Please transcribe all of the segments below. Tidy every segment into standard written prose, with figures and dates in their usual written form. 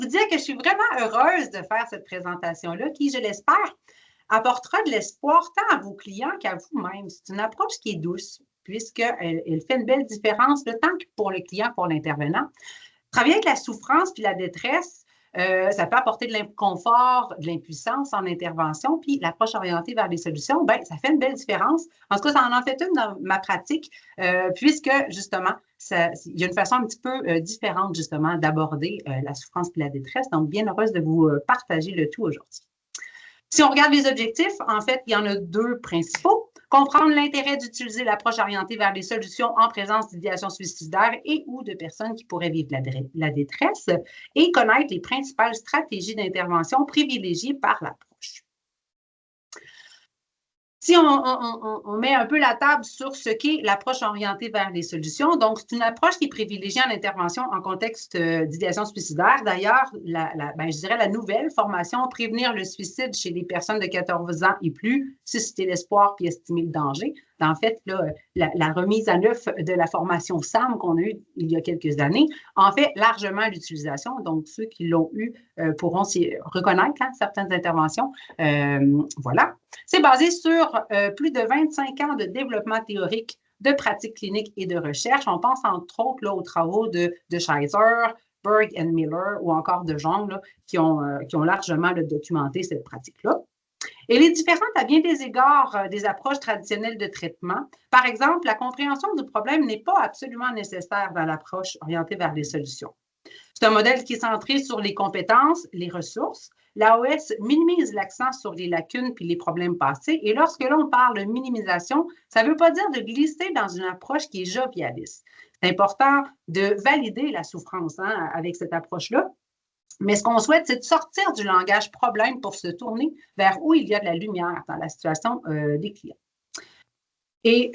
vous dire que je suis vraiment heureuse de faire cette présentation-là qui, je l'espère, apportera de l'espoir tant à vos clients qu'à vous-même. C'est une approche qui est douce, puisqu'elle fait une belle différence, tant que pour le client que pour l'intervenant. Travailler avec la souffrance puis la détresse, ça peut apporter de l'inconfort, de l'impuissance en intervention, puis l'approche orientée vers les solutions, bien, ça fait une belle différence. En tout cas, ça en fait une dans ma pratique, puisque, justement, il y a une façon un petit peu différente, justement, d'aborder la souffrance puis la détresse. Donc, bien heureuse de vous partager le tout aujourd'hui. Si on regarde les objectifs, en fait, il y en a deux principaux. Comprendre l'intérêt d'utiliser l'approche orientée vers les solutions en présence d'idéation suicidaire et ou de personnes qui pourraient vivre la détresse et connaître les principales stratégies d'intervention privilégiées par l'approche. Si on met un peu la table sur ce qu'est l'approche orientée vers les solutions, donc c'est une approche qui privilégie l'intervention en contexte d'idéation suicidaire. D'ailleurs, je dirais la nouvelle formation « Prévenir le suicide chez les personnes de 14 ans et plus, susciter l'espoir puis estimer le danger ». En fait, là, la remise à neuf de la formation SAM qu'on a eue il y a quelques années en fait largement l'utilisation. Donc, ceux qui l'ont eu pourront s'y reconnaître certaines interventions. Voilà. C'est basé sur plus de 25 ans de développement théorique, de pratique clinique et de recherche. On pense entre autres là, aux travaux de Scheiser, Berg et Miller ou encore de Jong là, qui ont largement documenté cette pratique-là. Elle est différente à bien des égards des approches traditionnelles de traitement. Par exemple, la compréhension du problème n'est pas absolument nécessaire dans l'approche orientée vers les solutions. C'est un modèle qui est centré sur les compétences, les ressources. L'AOS minimise l'accent sur les lacunes puis les problèmes passés. Et lorsque l'on parle de minimisation, ça ne veut pas dire de glisser dans une approche qui est jovialiste. C'est important de valider la souffrance avec cette approche-là. Mais ce qu'on souhaite, c'est de sortir du langage problème pour se tourner vers où il y a de la lumière dans la situation des clients. Et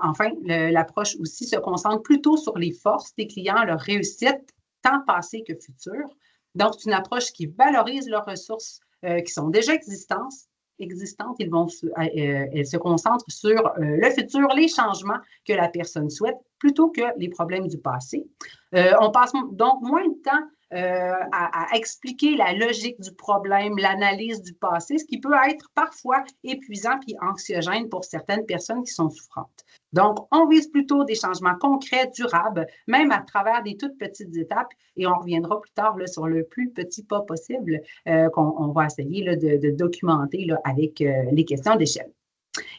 enfin, l'approche aussi se concentre plutôt sur les forces des clients, leur réussite, tant passée que future. Donc, c'est une approche qui valorise leurs ressources qui sont déjà existantes. Elles se concentrent sur le futur, les changements que la personne souhaite, plutôt que les problèmes du passé. On passe donc moins de temps à expliquer la logique du problème, l'analyse du passé, ce qui peut être parfois épuisant puis anxiogène pour certaines personnes qui sont souffrantes. Donc, on vise plutôt des changements concrets, durables, même à travers des toutes petites étapes, et on reviendra plus tard là, sur le plus petit pas possible qu'on va essayer là, de documenter là, avec les questions d'échelle.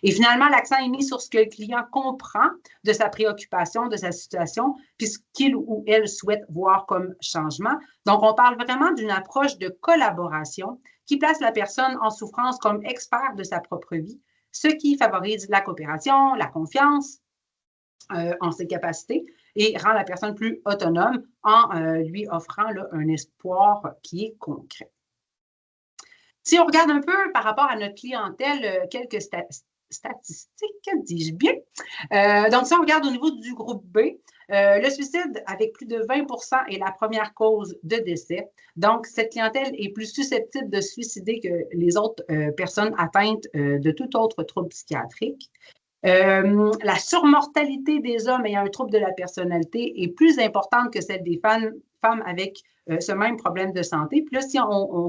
Et finalement, l'accent est mis sur ce que le client comprend de sa préoccupation, de sa situation, puis ce qu'il ou elle souhaite voir comme changement. Donc, on parle vraiment d'une approche de collaboration qui place la personne en souffrance comme expert de sa propre vie, ce qui favorise la coopération, la confiance en ses capacités et rend la personne plus autonome en lui offrant là, un espoir qui est concret. Si on regarde un peu par rapport à notre clientèle, quelques statistiques, dis-je bien. Donc, si on regarde au niveau du groupe B, le suicide avec plus de 20% est la première cause de décès. Donc, cette clientèle est plus susceptible de se suicider que les autres personnes atteintes de tout autre trouble psychiatrique. La surmortalité des hommes ayant un trouble de la personnalité est plus importante que celle des femmes avec ce même problème de santé. Puis là, si on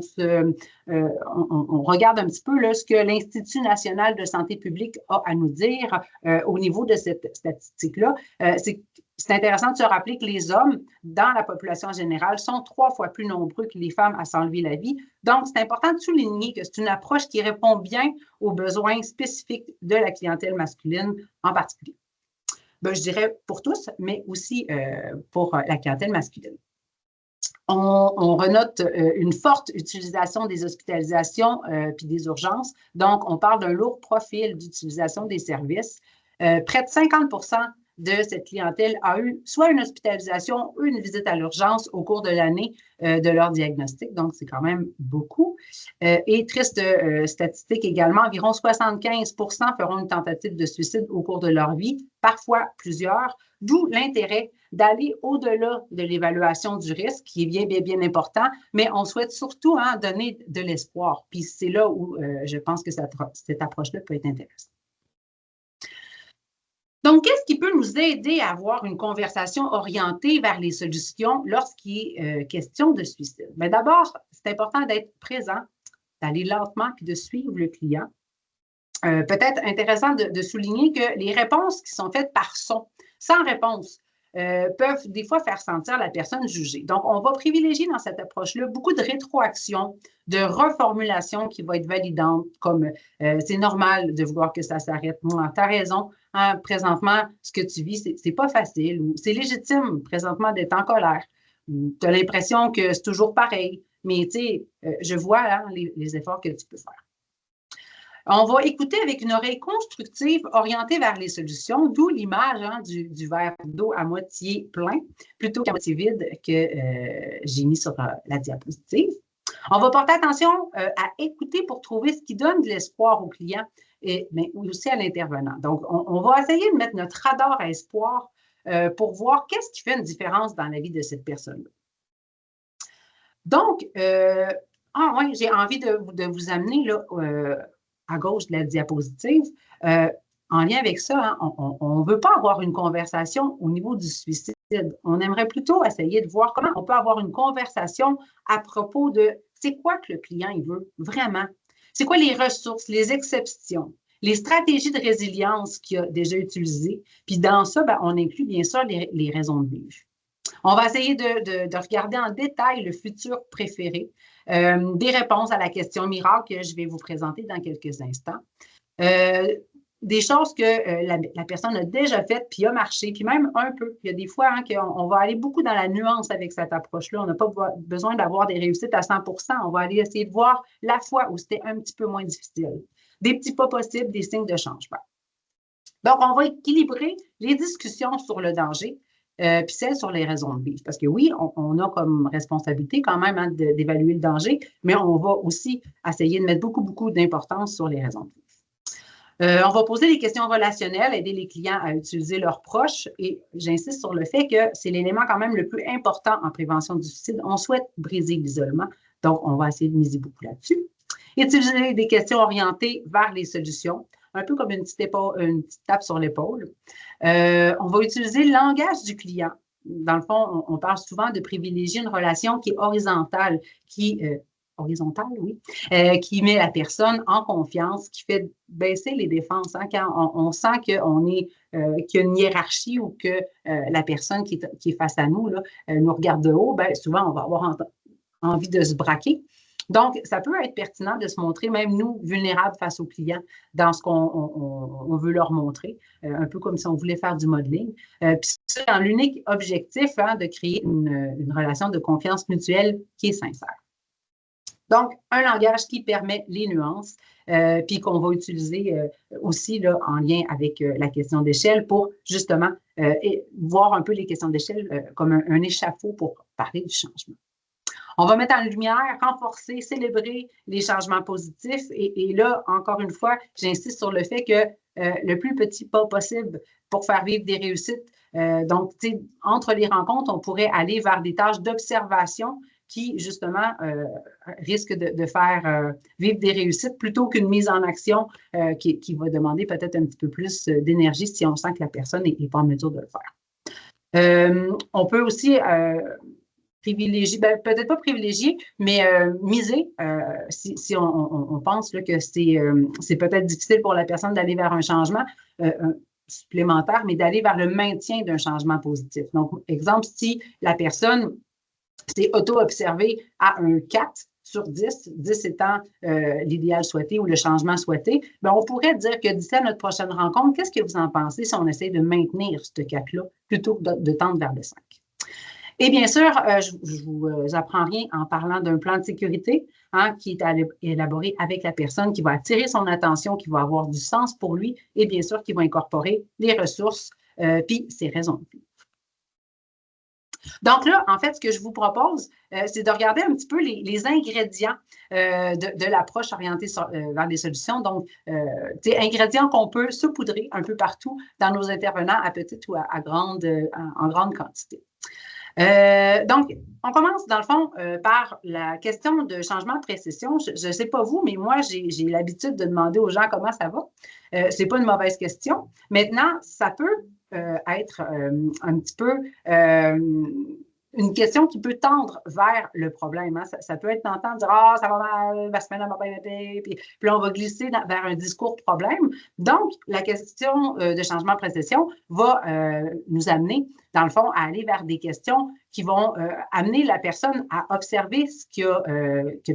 regarde un petit peu là, ce que l'Institut national de santé publique a à nous dire au niveau de cette statistique-là, c'est intéressant de se rappeler que les hommes, dans la population générale, sont 3 fois plus nombreux que les femmes à s'enlever la vie. Donc, c'est important de souligner que c'est une approche qui répond bien aux besoins spécifiques de la clientèle masculine en particulier. Je dirais pour tous, mais aussi pour la clientèle masculine. On renote une forte utilisation des hospitalisations puis des urgences. Donc, on parle d'un lourd profil d'utilisation des services. Près de 50% de cette clientèle a eu soit une hospitalisation ou une visite à l'urgence au cours de l'année de leur diagnostic. Donc, c'est quand même beaucoup. Et triste statistique également, environ 75% feront une tentative de suicide au cours de leur vie, parfois plusieurs, d'où l'intérêt d'aller au-delà de l'évaluation du risque, qui est bien, bien, bien important, mais on souhaite surtout donner de l'espoir. Puis c'est là où je pense que cette approche-là peut être intéressante. Donc, qu'est-ce qui peut nous aider à avoir une conversation orientée vers les solutions lorsqu'il est question de suicide? Bien, d'abord, c'est important d'être présent, d'aller lentement puis de suivre le client. Peut-être intéressant de souligner que les réponses qui sont faites par son, sans réponse, peuvent des fois faire sentir la personne jugée. Donc, on va privilégier dans cette approche-là beaucoup de rétroaction, de reformulation qui va être validante, comme c'est normal de vouloir que ça s'arrête. Moi, tu as raison, hein, présentement, ce que tu vis, c'est pas facile ou c'est légitime présentement d'être en colère. Tu as l'impression que c'est toujours pareil, mais tu sais, je vois hein, les efforts que tu peux faire. On va écouter avec une oreille constructive orientée vers les solutions, d'où l'image hein, du verre d'eau à moitié plein plutôt qu'à moitié vide que j'ai mis sur la diapositive. On va porter attention à écouter pour trouver ce qui donne de l'espoir au client, mais aussi à l'intervenant. Donc, on va essayer de mettre notre radar à espoir pour voir qu'est-ce qui fait une différence dans la vie de cette personne-là. Donc, oui, j'ai envie de vous amener là, à gauche de la diapositive. En lien avec ça, hein, on ne veut pas avoir une conversation au niveau du suicide. On aimerait plutôt essayer de voir comment on peut avoir une conversation à propos de c'est quoi que le client il veut vraiment. C'est quoi les ressources, les exceptions, les stratégies de résilience qu'il a déjà utilisées. Puis dans ça, ben, on inclut bien sûr les raisons de vivre. On va essayer de regarder en détail le futur préféré, des réponses à la question miracle que je vais vous présenter dans quelques instants. Des choses que la personne a déjà faites puis a marché, puis même un peu. Il y a des fois hein, qu'on va aller beaucoup dans la nuance avec cette approche-là. On n'a pas besoin d'avoir des réussites à 100%. On va aller essayer de voir la fois où c'était un petit peu moins difficile. Des petits pas possibles, des signes de changement. Donc, on va équilibrer les discussions sur le danger puis celles sur les raisons de vivre. Parce que oui, on a comme responsabilité quand même hein, d'évaluer le danger, mais on va aussi essayer de mettre beaucoup d'importance sur les raisons de vivre. On va poser des questions relationnelles, aider les clients à utiliser leurs proches et j'insiste sur le fait que c'est l'élément quand même le plus important en prévention du suicide. On souhaite briser l'isolement, donc on va essayer de miser beaucoup là-dessus. Utiliser des questions orientées vers les solutions, un peu comme une petite tape sur l'épaule. On va utiliser le langage du client. Dans le fond, on parle souvent de privilégier une relation qui est horizontale, qui met la personne en confiance, qui fait baisser les défenses. Hein, quand on sent qu'il y a une hiérarchie ou que la personne qui est face à nous là, nous regarde de haut, bien, souvent, on va avoir envie de se braquer. Donc, ça peut être pertinent de se montrer, même nous, vulnérables face aux clients, dans ce qu'on veut leur montrer, un peu comme si on voulait faire du modeling. Puis c'est dans l'unique objectif hein, de créer une relation de confiance mutuelle qui est sincère. Donc, un langage qui permet les nuances, puis qu'on va utiliser aussi là, en lien avec la question d'échelle pour justement voir un peu les questions d'échelle comme un échafaud pour parler du changement. On va mettre en lumière, renforcer, célébrer les changements positifs. Et là, encore une fois, j'insiste sur le fait que le plus petit pas possible pour faire vivre des réussites. Donc, entre les rencontres, on pourrait aller vers des tâches d'observation qui, justement, risquent de faire vivre des réussites plutôt qu'une mise en action qui va demander peut-être un petit peu plus d'énergie si on sent que la personne n'est pas en mesure de le faire. On peut aussi privilégier, peut-être pas privilégier, mais miser, si on pense là, que c'est peut-être difficile pour la personne d'aller vers un changement supplémentaire, mais d'aller vers le maintien d'un changement positif. Donc, exemple, si la personne s'est auto-observée à un 4 sur 10, 10 étant l'idéal souhaité ou le changement souhaité, bien, on pourrait dire que d'ici à notre prochaine rencontre, qu'est-ce que vous en pensez si on essaie de maintenir ce 4-là plutôt que de tendre vers le 5? Et bien sûr, je ne vous apprends rien en parlant d'un plan de sécurité hein, qui est élaboré avec la personne, qui va attirer son attention, qui va avoir du sens pour lui et bien sûr qui va incorporer les ressources puis ses raisons de vivre. Donc là, en fait, ce que je vous propose, c'est de regarder un petit peu les ingrédients de l'approche orientée vers les solutions. Donc, ingrédients qu'on peut saupoudrer un peu partout dans nos intervenants à petite ou en grande quantité. Donc, on commence dans le fond par la question de changement de précession. Je ne sais pas vous, mais moi, j'ai l'habitude de demander aux gens comment ça va. Ce n'est pas une mauvaise question. Maintenant, ça peut être un petit peu une question qui peut tendre vers le problème. Hein. Ça peut être tentant de dire « Ah, ça va mal, ma semaine va bien été », puis là, on va glisser vers un discours problème. Donc, la question de changement de précession va nous amener, dans le fond, à aller vers des questions qui vont amener la personne à observer ce qui a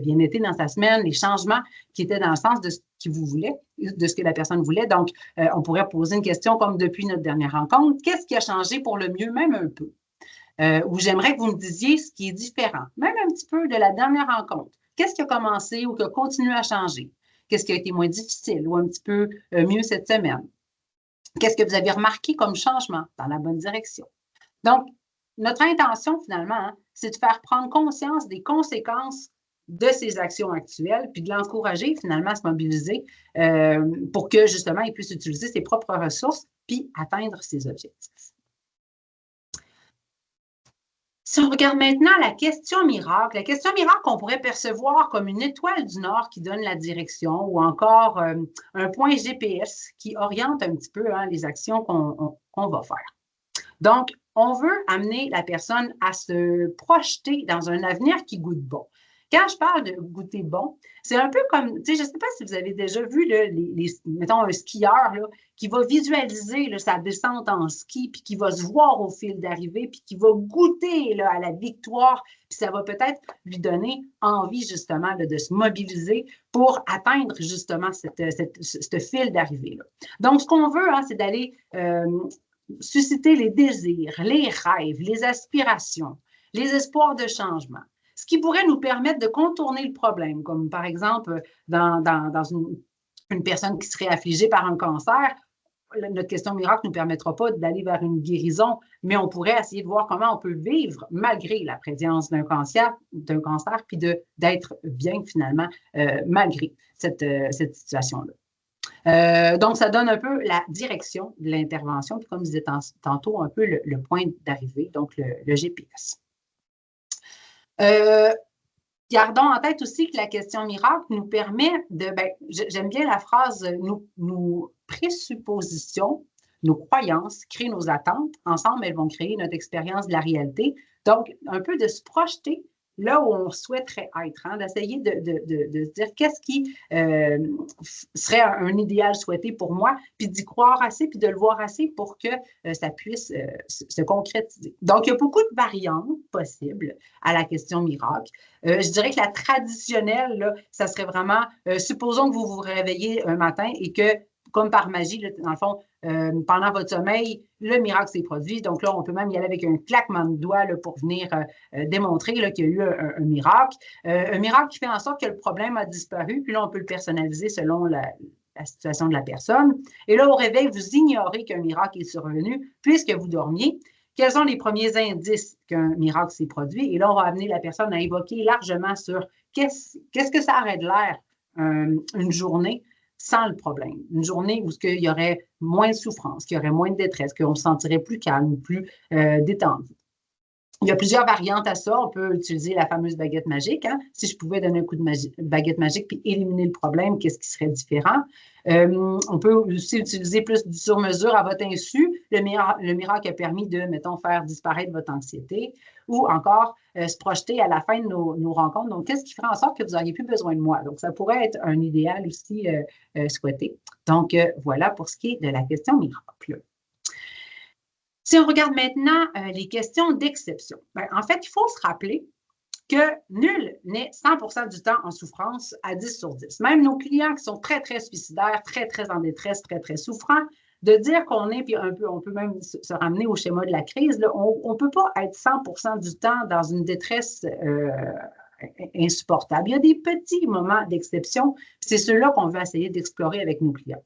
bien été dans sa semaine, les changements qui étaient dans le sens de ce qu'il vous voulait, de ce que la personne voulait. Donc, on pourrait poser une question comme depuis notre dernière rencontre, qu'est-ce qui a changé pour le mieux, même un peu? Où j'aimerais que vous me disiez ce qui est différent, même un petit peu de la dernière rencontre. Qu'est-ce qui a commencé ou qui a continué à changer? Qu'est-ce qui a été moins difficile ou un petit peu mieux cette semaine? Qu'est-ce que vous avez remarqué comme changement dans la bonne direction? Donc, notre intention, finalement, hein, c'est de faire prendre conscience des conséquences de ses actions actuelles, puis de l'encourager, finalement, à se mobiliser pour que, justement, il puisse utiliser ses propres ressources puis atteindre ses objectifs. Si on regarde maintenant la question miracle on pourrait percevoir comme une étoile du Nord qui donne la direction ou encore un point GPS qui oriente un petit peu hein, les actions qu'on va faire. Donc, on veut amener la personne à se projeter dans un avenir qui goûte bon. Quand je parle de goûter bon, c'est un peu comme, tu sais, je ne sais pas si vous avez déjà vu, là, mettons, un skieur là, qui va visualiser là, sa descente en ski, puis qui va se voir au fil d'arrivée, puis qui va goûter là, à la victoire, puis ça va peut-être lui donner envie, justement, là, de se mobiliser pour atteindre, justement, ce fil d'arrivée-là. Donc, ce qu'on veut, hein, c'est d'aller susciter les désirs, les rêves, les aspirations, les espoirs de changement, ce qui pourrait nous permettre de contourner le problème, comme par exemple dans une personne qui serait affligée par un cancer, notre question miracle ne nous permettra pas d'aller vers une guérison, mais on pourrait essayer de voir comment on peut vivre malgré la présence d'un cancer, puis d'être bien finalement malgré cette situation-là. Donc, ça donne un peu la direction de l'intervention, puis comme je disais tantôt, un peu le point d'arrivée, donc le GPS. Gardons en tête aussi que la question miracle nous permet de, j'aime bien la phrase, nos présuppositions, nos croyances créent nos attentes. Ensemble, elles vont créer notre expérience de la réalité. Donc, un peu de se projeter là où on souhaiterait être, hein, d'essayer de se dire qu'est-ce qui serait un idéal souhaité pour moi, puis d'y croire assez, puis de le voir assez pour que ça puisse se concrétiser. Donc, il y a beaucoup de variantes possibles à la question miracle. Je dirais que la traditionnelle, là, ça serait vraiment, supposons que vous vous réveillez un matin et que, comme par magie, là, dans le fond, pendant votre sommeil, le miracle s'est produit. Donc là, on peut même y aller avec un claquement de doigts là, pour venir démontrer qu'il y a eu un miracle. Un miracle qui fait en sorte que le problème a disparu, puis là, on peut le personnaliser selon la situation de la personne. Et là, au réveil, vous ignorez qu'un miracle est survenu puisque vous dormiez. Quels sont les premiers indices qu'un miracle s'est produit? Et là, on va amener la personne à évoquer largement sur qu'est-ce que ça aurait de l'air une journée sans le problème. Une journée où il y aurait moins de souffrance, qu'il y aurait moins de détresse, qu'on se sentirait plus calme, plus détendu. Il y a plusieurs variantes à ça. On peut utiliser la fameuse baguette magique. Hein? Si je pouvais donner un coup de baguette magique puis éliminer le problème, qu'est-ce qui serait différent? On peut aussi utiliser plus du sur-mesure à votre insu. Le miracle a permis de, mettons, faire disparaître votre anxiété ou encore se projeter à la fin de nos rencontres. Donc, qu'est-ce qui ferait en sorte que vous n'auriez plus besoin de moi? Donc, ça pourrait être un idéal aussi souhaité. Donc, voilà pour ce qui est de la question miracle. Si on regarde maintenant les questions d'exception, en fait, il faut se rappeler que nul n'est 100% du temps en souffrance à 10 sur 10. Même nos clients qui sont très, très suicidaires, très, très en détresse, très, très souffrants, de dire qu'on est, puis on peut même se ramener au schéma de la crise, là, on ne peut pas être 100% du temps dans une détresse insupportable. Il y a des petits moments d'exception, puis c'est ceux-là qu'on veut essayer d'explorer avec nos clients.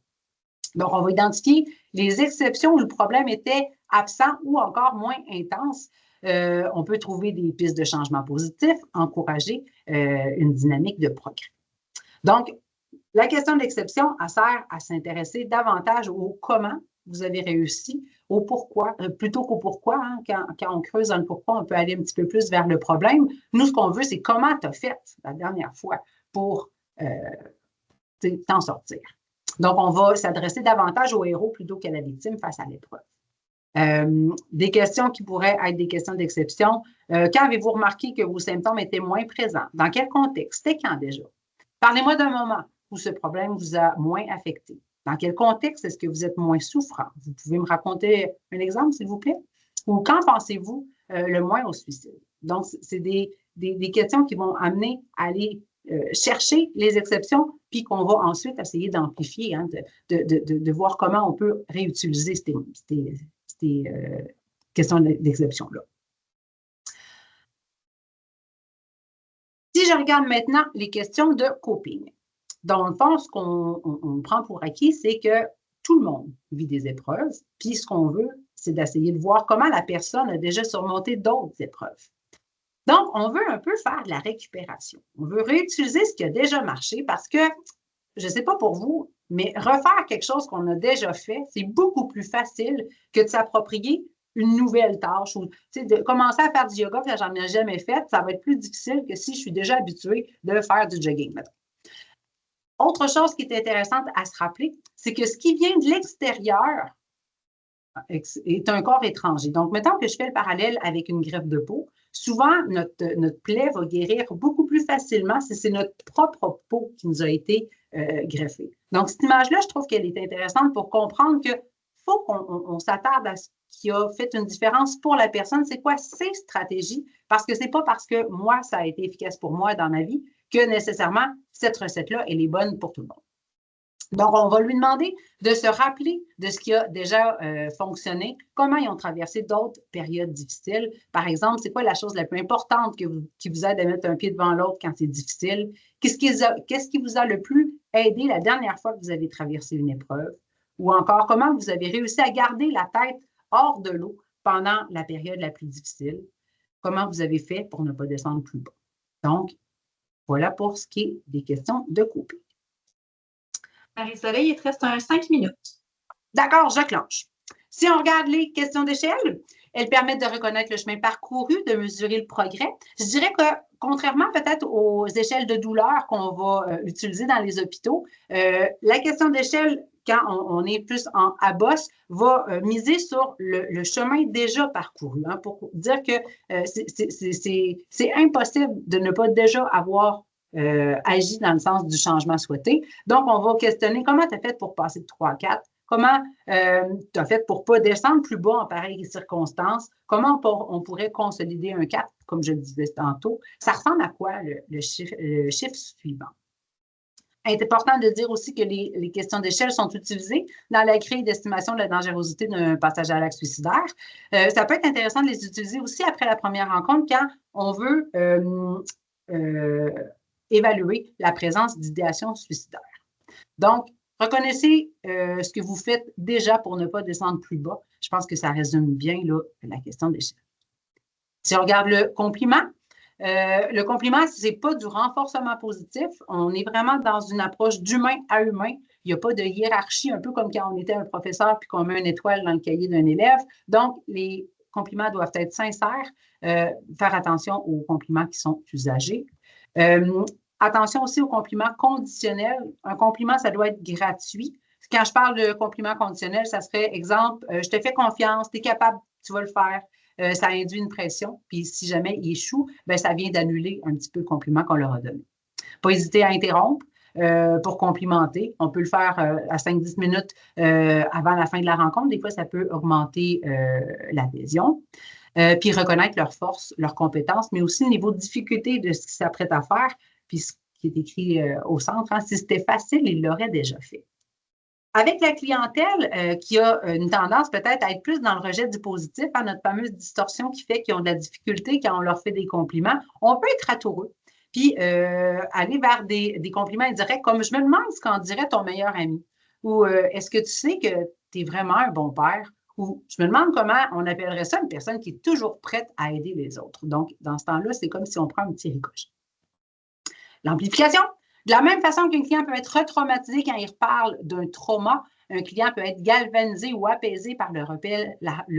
Donc, on va identifier les exceptions où le problème était absent ou encore moins intense. On peut trouver des pistes de changement positif, encourager une dynamique de progrès. Donc, la question d'exception, elle sert à s'intéresser davantage au comment vous avez réussi, au pourquoi, plutôt qu'au pourquoi. Hein, quand on creuse dans le pourquoi, on peut aller un petit peu plus vers le problème. Nous, ce qu'on veut, c'est comment tu as fait la dernière fois pour t'en sortir. Donc, on va s'adresser davantage au héros plutôt qu'à la victime face à l'épreuve. Des questions qui pourraient être des questions d'exception. Quand avez-vous remarqué que vos symptômes étaient moins présents? Dans quel contexte? C'était quand déjà? Parlez-moi d'un moment où ce problème vous a moins affecté. Dans quel contexte est-ce que vous êtes moins souffrant? Vous pouvez me raconter un exemple, s'il vous plaît? Ou quand pensez-vous le moins au suicide? Donc, c'est des questions qui vont amener à aller chercher les exceptions, puis qu'on va ensuite essayer d'amplifier, hein, de voir comment on peut réutiliser ces questions d'exception-là. Si je regarde maintenant les questions de coping, dans le fond, ce qu'on prend pour acquis, c'est que tout le monde vit des épreuves, puis ce qu'on veut, c'est d'essayer de voir comment la personne a déjà surmonté d'autres épreuves. Donc, on veut un peu faire de la récupération. On veut réutiliser ce qui a déjà marché parce que, je ne sais pas pour vous, mais refaire quelque chose qu'on a déjà fait, c'est beaucoup plus facile que de s'approprier une nouvelle tâche ou de commencer à faire du yoga que j'en ai jamais fait, ça va être plus difficile que si je suis déjà habituée de faire du jogging. Autre chose qui est intéressante à se rappeler, c'est que ce qui vient de l'extérieur est un corps étranger. Donc, mettons que je fais le parallèle avec une greffe de peau. Souvent, notre plaie va guérir beaucoup plus facilement si c'est notre propre peau qui nous a été greffée. Donc, cette image-là, je trouve qu'elle est intéressante pour comprendre qu'il faut qu'on s'attarde à ce qui a fait une différence pour la personne. C'est quoi ses stratégies? Parce que ce n'est pas parce que moi, ça a été efficace pour moi dans ma vie que nécessairement cette recette-là, elle est bonne pour tout le monde. Donc, on va lui demander de se rappeler de ce qui a déjà fonctionné, comment ils ont traversé d'autres périodes difficiles. Par exemple, c'est quoi la chose la plus importante qui vous aide à mettre un pied devant l'autre quand c'est difficile? Qu'est-ce qui vous a le plus aidé la dernière fois que vous avez traversé une épreuve? Ou encore, comment vous avez réussi à garder la tête hors de l'eau pendant la période la plus difficile? Comment vous avez fait pour ne pas descendre plus bas? Donc, voilà pour ce qui est des questions de coping. Marie-Soleil, il te reste 5 minutes. D'accord, je clenche. Si on regarde les questions d'échelle, elles permettent de reconnaître le chemin parcouru, de mesurer le progrès. Je dirais que, contrairement peut-être aux échelles de douleur qu'on va utiliser dans les hôpitaux, la question d'échelle, quand on est plus à bosse, va miser sur le chemin déjà parcouru, hein, pour dire que c'est impossible de ne pas déjà avoir agit dans le sens du changement souhaité. Donc, on va questionner comment tu as fait pour passer de 3 à 4, comment tu as fait pour ne pas descendre plus bas en pareilles circonstances, comment on pourrait consolider un 4, comme je le disais tantôt. Ça ressemble à quoi le chiffre suivant? Il est important de dire aussi que les questions d'échelle sont utilisées dans la grille d'estimation de la dangerosité d'un passage à l'acte suicidaire. Ça peut être intéressant de les utiliser aussi après la première rencontre quand on veut évaluer la présence d'idéation suicidaire. Donc, reconnaissez ce que vous faites déjà pour ne pas descendre plus bas. Je pense que ça résume bien là, la question d'échelle. Si on regarde le compliment, ce n'est pas du renforcement positif. On est vraiment dans une approche d'humain à humain. Il n'y a pas de hiérarchie, un peu comme quand on était un professeur puis qu'on met une étoile dans le cahier d'un élève. Donc, les compliments doivent être sincères. Faire attention aux compliments qui sont usagés. Attention aussi aux compliments conditionnels. Un compliment, ça doit être gratuit. Quand je parle de compliment conditionnel, ça serait, exemple, je te fais confiance, tu es capable, tu vas le faire. Ça induit une pression. Puis si jamais il échoue, bien, ça vient d'annuler un petit peu le compliment qu'on leur a donné. Pas hésiter à interrompre pour complimenter. On peut le faire à 5-10 minutes avant la fin de la rencontre. Des fois, ça peut augmenter l'adhésion. Puis reconnaître leurs forces, leurs compétences, mais aussi le niveau de difficulté de ce qu'ils s'apprêtent à faire, puis ce qui est écrit au centre. Hein, si c'était facile, ils l'auraient déjà fait. Avec la clientèle qui a une tendance peut-être à être plus dans le rejet du positif, à notre fameuse distorsion qui fait qu'ils ont de la difficulté quand on leur fait des compliments, on peut être ratoureux, puis aller vers des compliments indirects, comme je me demande ce qu'en dirait ton meilleur ami, ou est-ce que tu sais que tu es vraiment un bon père, ou je me demande comment on appellerait ça une personne qui est toujours prête à aider les autres. Donc, dans ce temps-là, c'est comme si on prend un petit ricochet. L'amplification. De la même façon qu'un client peut être retraumatisé quand il reparle d'un trauma, Un client peut être galvanisé ou apaisé par le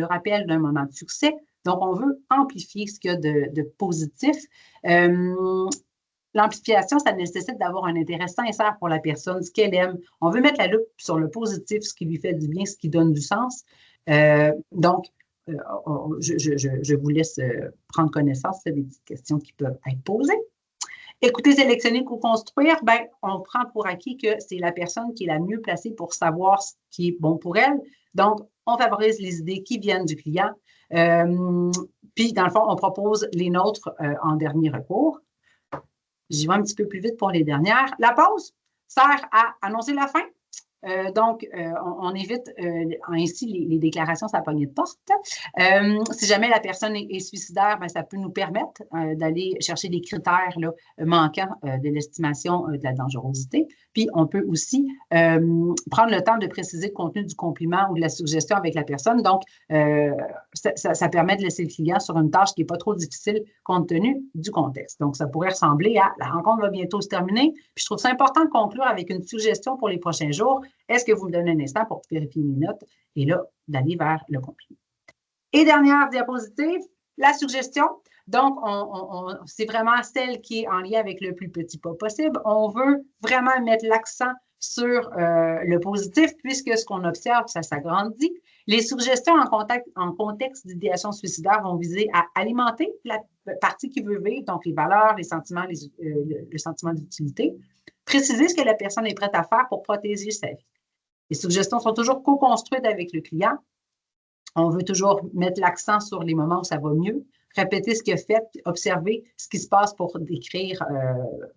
rappel d'un moment de succès. Donc, on veut amplifier ce qu'il y a de positif. L'amplification, ça nécessite d'avoir un intérêt sincère pour la personne, ce qu'elle aime. On veut mettre la loupe sur le positif, ce qui lui fait du bien, ce qui donne du sens. Donc, je vous laisse prendre connaissance des petites questions qui peuvent être posées. Écouter, sélectionner, co-construire, ben, on prend pour acquis que c'est la personne qui est la mieux placée pour savoir ce qui est bon pour elle. Donc, on favorise les idées qui viennent du client. Puis, dans le fond, on propose les nôtres en dernier recours. J'y vais un petit peu plus vite pour les dernières. La pause sert à annoncer la fin. Donc, on évite ainsi les déclarations sur la poignée de porte. Si jamais la personne est suicidaire, ben, ça peut nous permettre d'aller chercher des critères là, manquants de l'estimation de la dangerosité. Puis, on peut aussi prendre le temps de préciser le contenu du compliment ou de la suggestion avec la personne. Donc, ça permet de laisser le client sur une tâche qui n'est pas trop difficile compte tenu du contexte. Donc, ça pourrait ressembler à la rencontre va bientôt se terminer. Puis, je trouve ça important de conclure avec une suggestion pour les prochains jours. Est-ce que vous me donnez un instant pour vérifier mes notes et là, d'aller vers le compliment. Et dernière diapositive, la suggestion. Donc, c'est vraiment celle qui est en lien avec le plus petit pas possible. On veut vraiment mettre l'accent sur le positif puisque ce qu'on observe, ça s'agrandit. Les suggestions en contexte d'idéation suicidaire vont viser à alimenter la partie qui veut vivre, donc les valeurs, les sentiments, le sentiment d'utilité. Préciser ce que la personne est prête à faire pour protéger sa vie. Les suggestions sont toujours co-construites avec le client. On veut toujours mettre l'accent sur les moments où ça va mieux, répéter ce qu'il a fait, observer ce qui se passe pour décrire,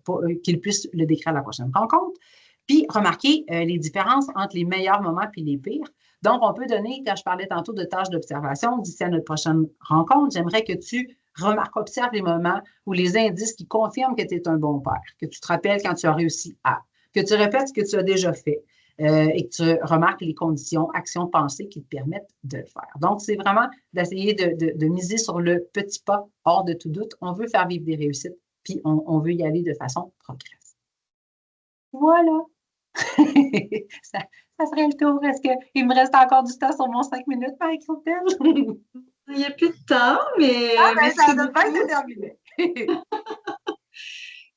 pour qu'il puisse le décrire à la prochaine rencontre. Puis, remarquer les différences entre les meilleurs moments et les pires. Donc, on peut donner, quand je parlais tantôt de tâches d'observation, d'ici à notre prochaine rencontre, j'aimerais que tu observes les moments ou les indices qui confirment que tu es un bon père, que tu te rappelles quand tu as réussi à, que tu répètes ce que tu as déjà fait et que tu remarques les conditions, actions, pensées qui te permettent de le faire. Donc, c'est vraiment d'essayer de miser sur le petit pas hors de tout doute. On veut faire vivre des réussites, puis on veut y aller de façon progressive. Voilà. ça serait le tour. Est-ce qu'il me reste encore du temps sur mon 5 minutes, Marie-Christelle? Il n'y a plus de temps, mais merci ça beaucoup. Ça terminé.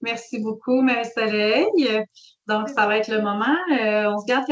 Merci beaucoup, Marie-Soleil. Donc, ça va être le moment. On se garde quelques